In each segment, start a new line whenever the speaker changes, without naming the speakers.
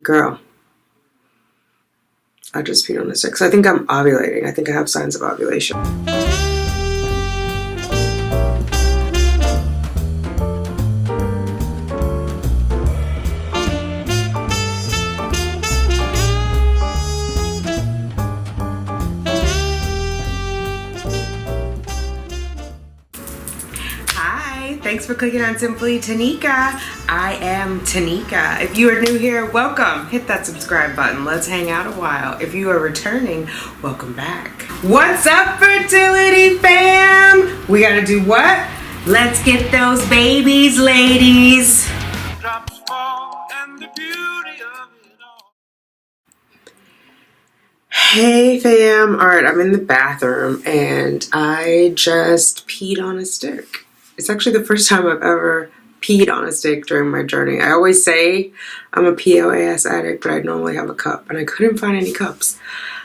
Girl, I just peed on the stick. So I think I'm ovulating. I think I have signs of ovulation. Thanks for clicking on Simply Tanika. I am Tanika. If you are new here, welcome. Hit that subscribe button. Let's hang out a while. If you are returning, welcome back. What's up, Fertility fam? We gotta do what? Let's get those babies, ladies. Drops fall and the beauty of it all. Hey fam. All right, I'm in the bathroom and I just peed on a stick. It's actually the first time I've ever peed on a stick during my journey. I always say I'm a POAS addict, but I normally have a cup, and I couldn't find any cups.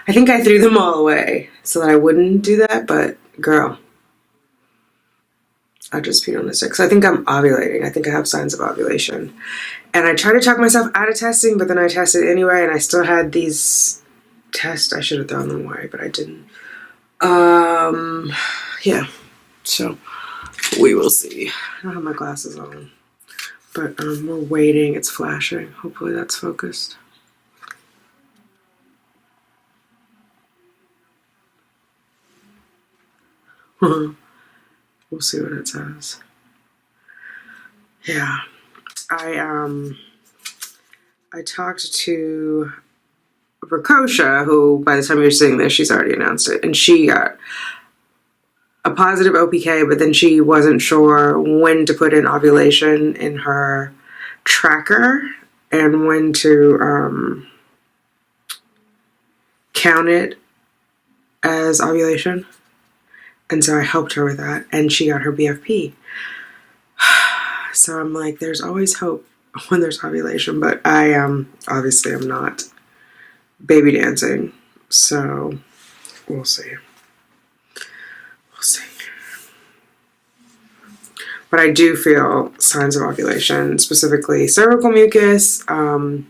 I think I threw them all away so that I wouldn't do that, but girl, I just peed on a stick. So I think I'm ovulating. I think I have signs of ovulation. And I tried to talk myself out of testing, but then I tested anyway, and I still had these tests. I should have thrown them away, but I didn't. Yeah, so we will see. I don't have my glasses on, but we're waiting. It's flashing. Hopefully that's focused. We'll see what it says. Yeah, I talked to Rakosha, who by the time you're seeing this, she's already announced it, and she got a positive OPK, but then she wasn't sure when to put in ovulation in her tracker and when to count it as ovulation. And so I helped her with that, and she got her BFP. So I'm like, there's always hope when there's ovulation, but I obviously I'm not baby dancing, so we'll see. But I do feel signs of ovulation, specifically cervical mucus, a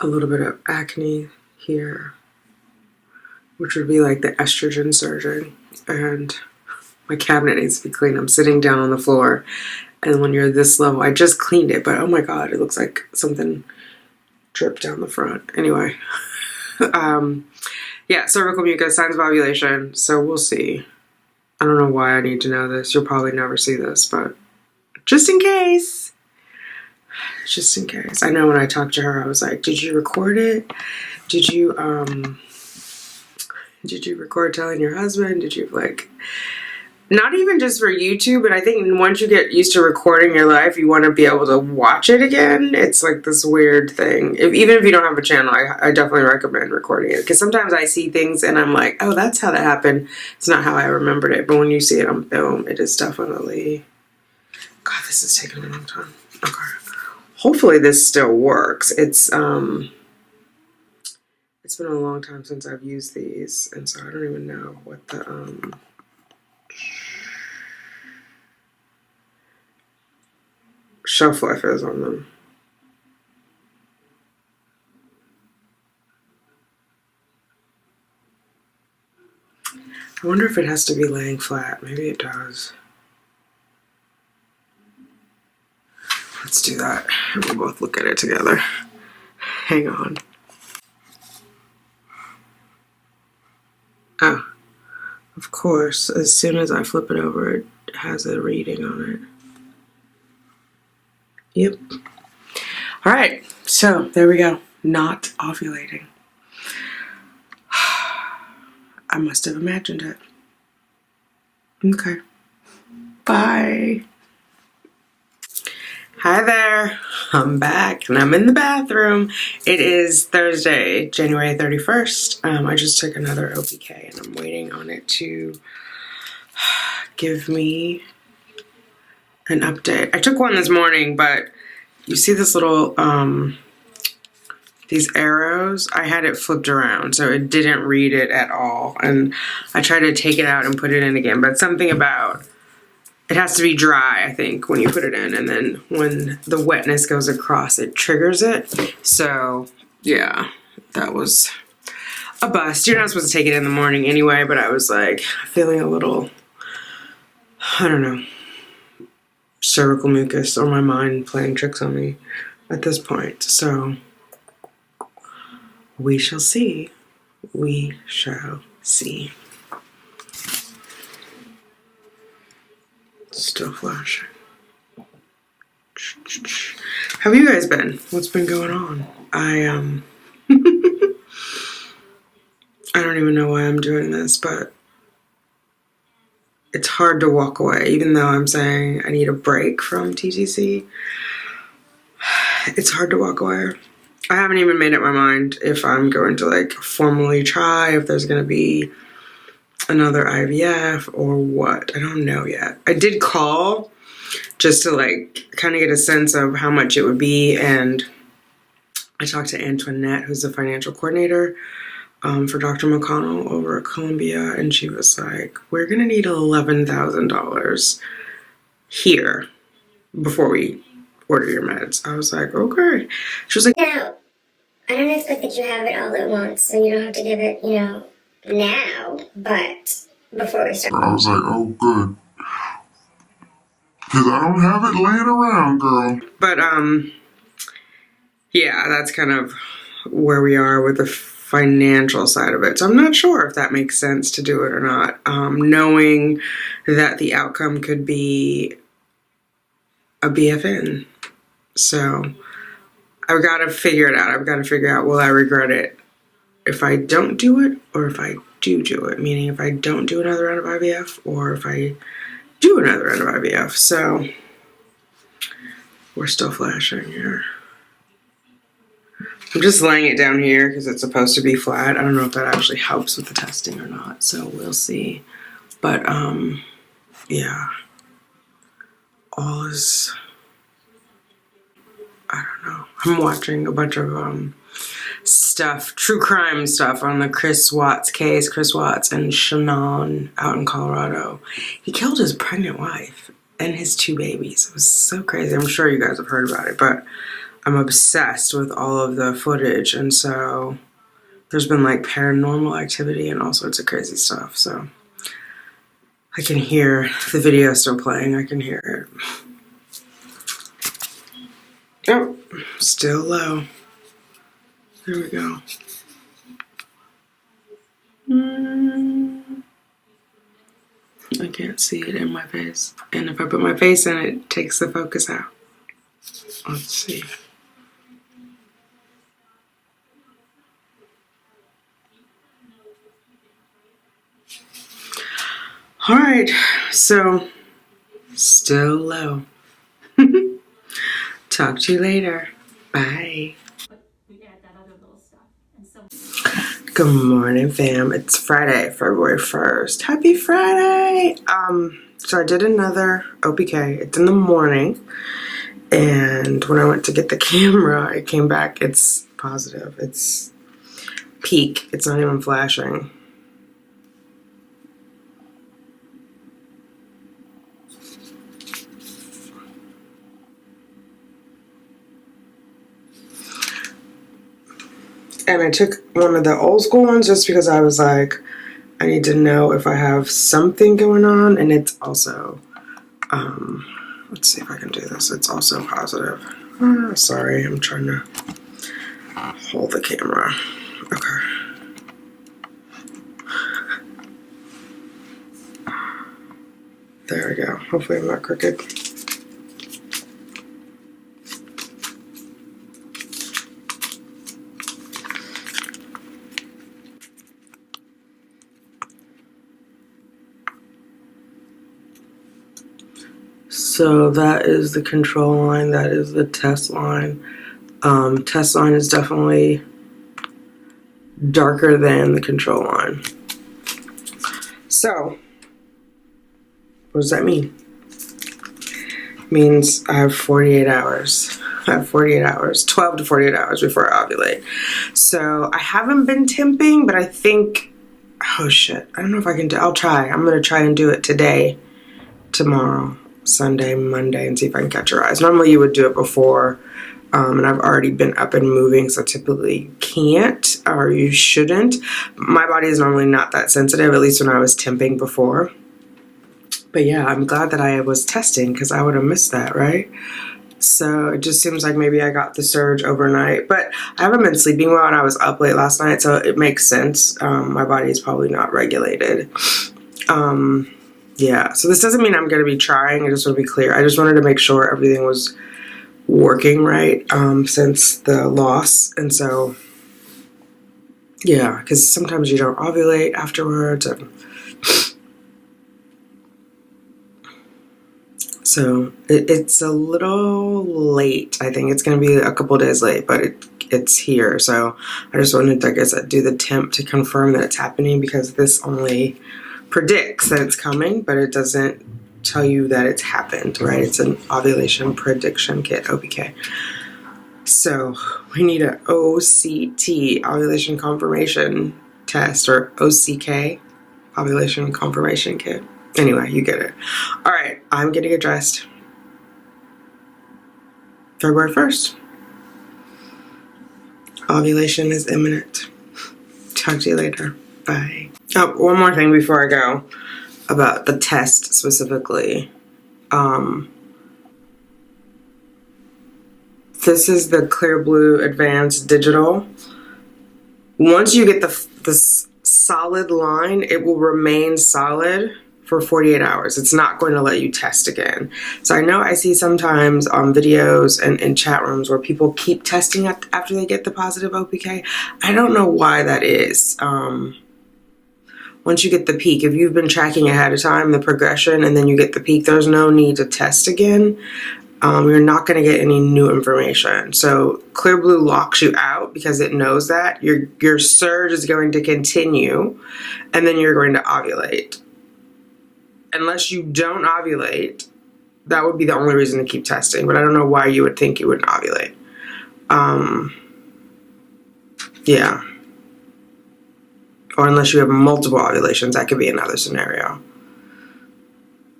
little bit of acne here, which would be like the estrogen surging, and my cabinet needs to be clean. I'm sitting down on the floor, and when you're this low, I just cleaned it, but oh my god, it looks like something dripped down the front. Anyway, yeah, cervical mucus, signs of ovulation, so we'll see. I don't know why I need to know this. You'll probably never see this, but just in case. Just in case. I know when I talked to her, I was like, did you record it? Did you record telling your husband? Did you, like, not even just for YouTube, but I think once you get used to recording your life, you want to be able to watch it again. It's like this weird thing. Even if you don't have a channel, I definitely recommend recording it, because sometimes I see things and I'm like, oh, that's how that happened. It's not how I remembered it, but when you see it on film, it is definitely... God, this is taking a long time. Okay. Hopefully this still works. It's been a long time since I've used these, and so I don't even know what the shelf life is on them. I wonder if it has to be laying flat. Maybe it does. Let's do that. We'll both look at it together. Hang on. Oh, of course, as soon as I flip it over, it has a reading on it. Yep. All right, so there we go. Not ovulating. I must have imagined it. Okay. Bye. Hi there. I'm back and I'm in the bathroom. It is Thursday, January 31st. I just took another OPK and I'm waiting on it to give me an update. I took one this morning, but you see this little, these arrows? I had it flipped around, so it didn't read it at all. And I tried to take it out and put it in again, but something about it has to be dry, I think, when you put it in, and then when the wetness goes across, it triggers it. So yeah, that was a bust. You're not supposed to take it in the morning anyway, but I was like feeling a little, I don't know, cervical mucus or my mind playing tricks on me at this point. So we shall see. We shall see. Still flashing. How have you guys been? What's been going on? I don't even know why I'm doing this, but it's hard to walk away, even though I'm saying I need a break from TTC. It's hard to walk away. I haven't even made up my mind if I'm going to like formally try, if there's going to be another IVF or what. I don't know yet. I did call just to like kind of get a sense of how much it would be, and I talked to Antoinette, who's the financial coordinator for Dr. McConnell over at Columbia, and she was like, we're gonna need $11,000 here before we order your meds. I was like, okay. She was like,
now, I don't expect that you have it all at once, so you don't have to give it, you know, now, but before we start.
I was like, oh, good. Because I don't have it laying around, girl.
but yeah, that's kind of where we are with the financial side of it. So I'm not sure if that makes sense to do it or not, knowing that the outcome could be a BFN. So I've got to figure it out. I've got to figure out, will I regret it if I don't do it, or if I do it? Meaning if I don't do another round of IVF, or if I do another round of IVF. So we're still flashing here. I'm just laying it down here because it's supposed to be flat. I don't know if that actually helps with the testing or not, so we'll see. But yeah, all is, I don't know. I'm watching a bunch of stuff, true crime stuff on the Chris Watts case. Chris Watts and Shannon out in Colorado. He killed his pregnant wife and his 2 babies. It was so crazy. I'm sure you guys have heard about it, but I'm obsessed with all of the footage, and so there's been like paranormal activity and all sorts of crazy stuff. So I can hear the video still playing. I can hear it. Oh, still low. There we go. I can't see it in my face. And if I put my face in it, it takes the focus out. Let's see. All right, so still low. Talk to you later. Bye. Good morning, fam. It's Friday, February 1st. Happy Friday! So I did another OPK. It's in the morning, and when I went to get the camera, it came back. It's positive. It's peak. It's not even flashing. And I took one of the old school ones just because I was like, I need to know if I have something going on. And it's also, let's see if I can do this. It's also positive. Sorry, I'm trying to hold the camera. Okay. There we go. Hopefully I'm not crooked. So that is the control line, that is the test line. Test line is definitely darker than the control line. So, what does that mean? It means I have 48 hours. I have 48 hours, 12 to 48 hours before I ovulate. So I haven't been temping, but I think, oh shit, I don't know if I can do, I'll try. I'm gonna try and do it today tomorrow, Sunday, Monday, and see if I can catch a rise. Normally you would do it before, and I've already been up and moving, so typically you can't, or you shouldn't. My body is normally not that sensitive, at least when I was temping before. But yeah, I'm glad that I was testing, because I would have missed that, right? So it just seems like maybe I got the surge overnight, but I haven't been sleeping well and I was up late last night, so it makes sense. My body is probably not regulated. Yeah, so this doesn't mean I'm going to be trying. I just want to be clear. I just wanted to make sure everything was working right since the loss. And so, yeah, because sometimes you don't ovulate afterwards. And so it's a little late. I think it's going to be a couple days late, but it's here. So I just wanted to, I guess, do the temp to confirm that it's happening, because this only predicts that it's coming, but it doesn't tell you that it's happened, right? It's an ovulation prediction kit, OPK. So we need an OCT, ovulation confirmation test, or OCK, ovulation confirmation kit. Anyway, you get it. All right, I'm getting get dressed. February 1st. Ovulation is imminent. Talk to you later. Bye. Oh, one more thing before I go about the test specifically. This is the ClearBlue Advanced Digital. Once you get this solid line, it will remain solid for 48 hours. It's not going to let you test again. So I know I see sometimes on videos and in chat rooms where people keep testing after they get the positive OPK. I don't know why that is. Once you get the peak, if you've been tracking ahead of time the progression and then you get the peak, there's no need to test again. You're not going to get any new information. So ClearBlue locks you out because it knows that your surge is going to continue, and then you're going to ovulate. Unless you don't ovulate, that would be the only reason to keep testing. But I don't know why you would think you wouldn't ovulate. Yeah. Or unless you have multiple ovulations, that could be another scenario.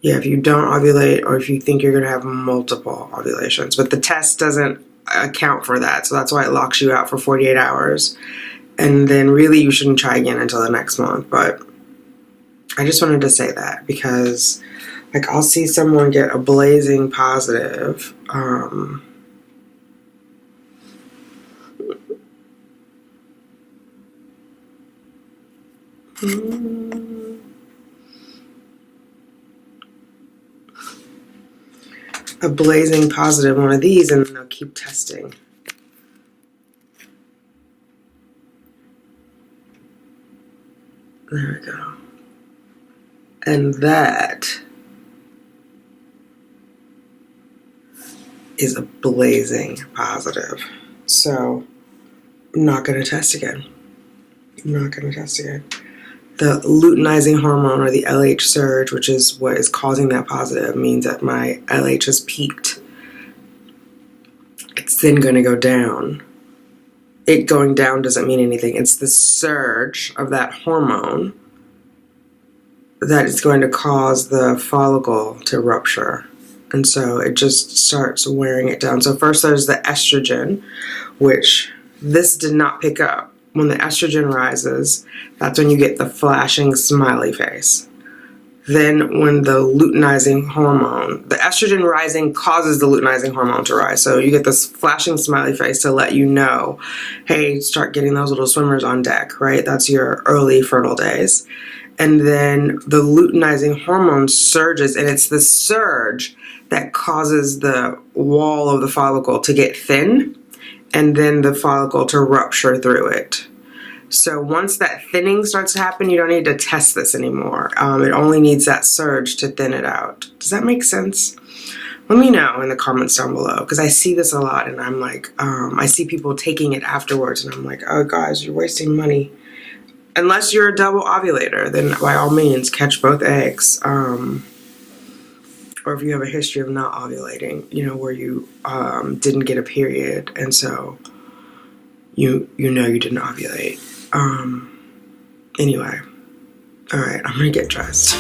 Yeah, if you don't ovulate, or if you think you're going to have multiple ovulations. But the test doesn't account for that, so that's why it locks you out for 48 hours. And then really you shouldn't try again until the next month. But I just wanted to say that, because like I'll see someone get a blazing positive. A blazing positive one of these, and then they'll keep testing. There we go. And that is a blazing positive. So I'm not going to test again. I'm not going to test again. The luteinizing hormone, or the LH surge, which is what is causing that positive, means that my LH has peaked. It's then going to go down. It going down doesn't mean anything. It's the surge of that hormone that is going to cause the follicle to rupture. And so it just starts wearing it down. So first there's the estrogen, which this did not pick up. When the estrogen rises, that's when you get the flashing smiley face. Then when the luteinizing hormone, the estrogen rising causes the luteinizing hormone to rise. So you get this flashing smiley face to let you know, hey, start getting those little swimmers on deck, right? That's your early fertile days. And then the luteinizing hormone surges, and it's the surge that causes the wall of the follicle to get thin, and then the follicle to rupture through it. So once that thinning starts to happen, you don't need to test this anymore. It only needs that surge to thin it out. Does that make sense? Let me know in the comments down below, because I see this a lot, and I'm like, I see people taking it afterwards, and I'm like, oh guys, you're wasting money. Unless you're a double ovulator, then by all means catch both eggs. Or if you have a history of not ovulating, you know, where you didn't get a period, and so you know you didn't ovulate. Anyway, all right, I'm gonna get dressed.